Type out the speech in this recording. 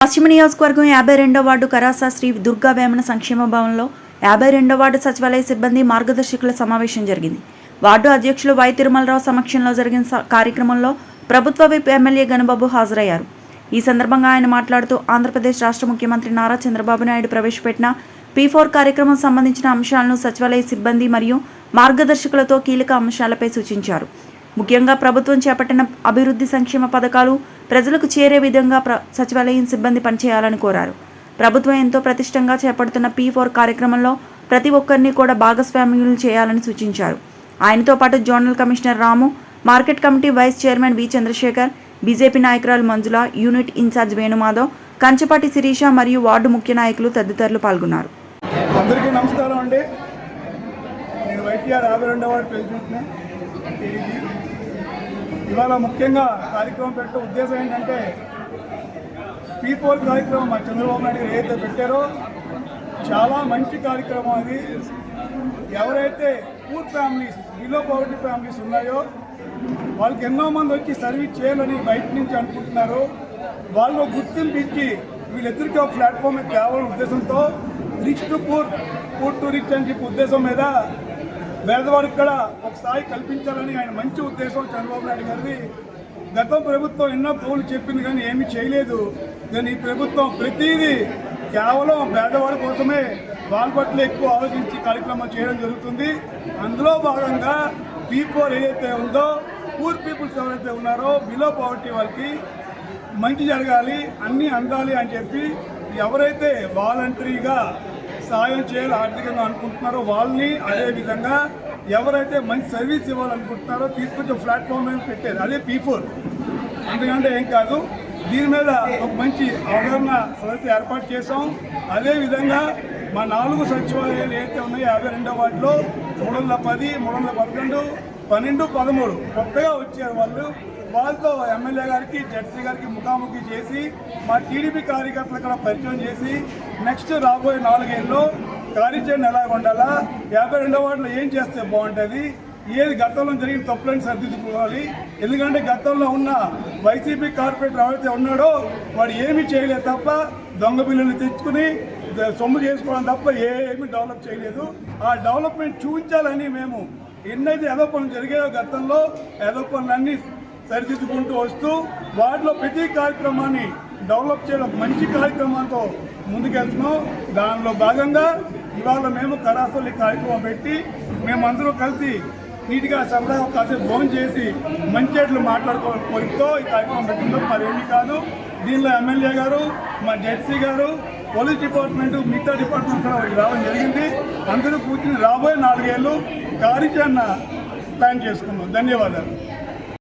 పశ్చిమ నియోజకవర్గం 52వ వార్డు కరాస శ్రీ దుర్గా వేమన సంక్షేమ భవన్లో 52వ వార్డు సచివాలయ సిబ్బంది మార్గదర్శకుల సమావేశం జరిగింది. వార్డు అధ్యక్షులు వై తిరుమలరావు సమక్షంలో జరిగిన కార్యక్రమంలో ప్రభుత్వ విప్ ఎమ్మెల్యే గణబాబు హాజరయ్యారు. ఈ సందర్భంగా ఆయన మాట్లాడుతూ ఆంధ్రప్రదేశ్ రాష్ట్ర ముఖ్యమంత్రి నారా చంద్రబాబు నాయుడు ప్రవేశపెట్టిన P4 కార్యక్రమం సంబంధించిన అంశాలను సచివాలయ సిబ్బంది మరియు మార్గదర్శకులతో కీలక అంశాలపై సూచించారు. ముఖ్యంగా ప్రభుత్వం చేపట్టిన అభివృద్ధి సంక్షేమ పథకాలు ప్రజలకు చేరే విధంగా సచివాలయం సిబ్బంది పనిచేయాలని కోరారు. ప్రభుత్వం ఎంతో ప్రతిష్టంగా చేపడుతున్న P4 కార్యక్రమంలో ప్రతి ఒక్కరిని కూడా భాగస్వామ్యులు చేయాలని సూచించారు. ఆయనతో పాటు zonal commissioner Ramu, market committee vice chairman V Chandrashekar, BJP నాయకురాలు మంజుల, యూనిట్ ఇన్ఛార్జ్ వేణుమాధవ్, కంచపాటి శిరీష మరియు వార్డు ముఖ్య నాయకులు తదితరులు పాల్గొన్నారు. అందరికీ నమస్కారం అండి. నేను వైటీఆర్ 52వ వార్డు ప్రెసిడెంట్ని. ఇవాళ ముఖ్యంగా కార్యక్రమం పెట్టే ఉద్దేశం ఏంటంటే P4 కార్యక్రమం మా చంద్రబాబు నాయుడు గారు ఏదైతే పెట్టారో చాలా మంచి కార్యక్రమం. అది ఎవరైతే poor families, below poverty families ఉన్నాయో వాళ్ళకి ఎన్నో మంది వచ్చి సర్వీస్ చేయాలని బయట నుంచి అనుకుంటున్నారు. వాళ్ళు గుర్తింపు ఇచ్చి వీళ్ళిద్దరికీ ఒక ప్లాట్ఫామ్ తేవాలనే ఉద్దేశంతో rich to poor, poor to rich అని చెప్పి ఉద్దేశం మీద పేదవాడికి కూడా ఒక స్థాయి కల్పించాలని ఆయన మంచి ఉద్దేశం చంద్రబాబు నాయుడు గారిది. గత ప్రభుత్వం ఎన్నో పౌరులు చెప్పింది కానీ ఏమీ చేయలేదు. కానీ ఈ ప్రభుత్వం ప్రతిదీ కేవలం పేదవాడి కోసమే వాళ్ళ పట్ల ఎక్కువ ఆలోచించి కార్యక్రమాలు చేయడం జరుగుతుంది. అందులో భాగంగా P4 ఏదైతే ఉందో పూర్ పీపుల్స్ ఎవరైతే ఉన్నారో బిలో పవర్టీ వాళ్ళకి మంచి జరగాలి, అన్నీ అందాలి అని చెప్పి ఎవరైతే వాలంటరీగా సాయం చేయాలి ఆర్థికంగా అనుకుంటున్నారో వాళ్ళని, అదేవిధంగా ఎవరైతే మంచి సర్వీస్ ఇవ్వాలనుకుంటున్నారో తీసుకొచ్చి ప్లాట్ఫామ్ మీద పెట్టేది అదే P4. ఎందుకంటే ఏం కాదు, దీని మీద ఒక మంచి అవగాహన సదస్సు ఏర్పాటు చేసాం. అదేవిధంగా మా 4 సచివాలయాలు ఏవైతే ఉన్నాయో 52వ వార్డులో 310, 311, 12, 13 కొత్తగా వచ్చారు వాళ్ళు. వాళ్ళతో ఎమ్మెల్యే గారికి, జడ్సీ గారికి ముఖాముఖి చేసి మా టీడీపీ కార్యకర్తలు కూడా పరిచయం చేసి నెక్స్ట్ రాబోయే 4 ఏళ్ళలో కార్యాచరణ ఎలా ఉండాలా, 52వ వార్డులో ఏం చేస్తే బాగుంటుంది, ఏది గతంలో జరిగిన తప్పులను సరిదిద్దుకోవాలి. ఎందుకంటే గతంలో ఉన్న వైసీపీ కార్పొరేటర్ ఎవరైతే ఉన్నాడో వాడు ఏమీ చేయలేదు తప్ప దొంగ బిల్లులు తెచ్చుకుని సొమ్ము చేసుకోవడం తప్ప ఏమీ డెవలప్ చేయలేదు. ఆ డెవలప్మెంట్ చూపించాలని మేము ఎన్నైతే ఏదో పనులు జరిగాయో గతంలో ఏదో పనులన్నీ సరిదిద్దుకుంటూ వస్తూ వాటిలో ప్రతి కార్యక్రమాన్ని డెవలప్ చేయడం మంచి కార్యక్రమంతో ముందుకెళ్తున్నాం. దానిలో భాగంగా ఇవాళ మేము కరాసోలి కార్యక్రమం పెట్టి మేమందరూ కలిసి నీట్గా సరదాగా కాసేపు భోజనం చేసి మంచిట్లు మాట్లాడుకోవడంతో ఈ కార్యక్రమం పెట్టిందో మరేమీ కాదు. దీనిలో ఎమ్మెల్యే గారు, మా జడ్సీ గారు, పోలీస్ డిపార్ట్మెంట్, మిగతా డిపార్ట్మెంట్ కూడా రావడం జరిగింది. అందరూ కూర్చుని రాబోయే 4 ఏళ్ళు కార్యాచరణ ప్లాన్ చేసుకున్నాం. ధన్యవాదాలు.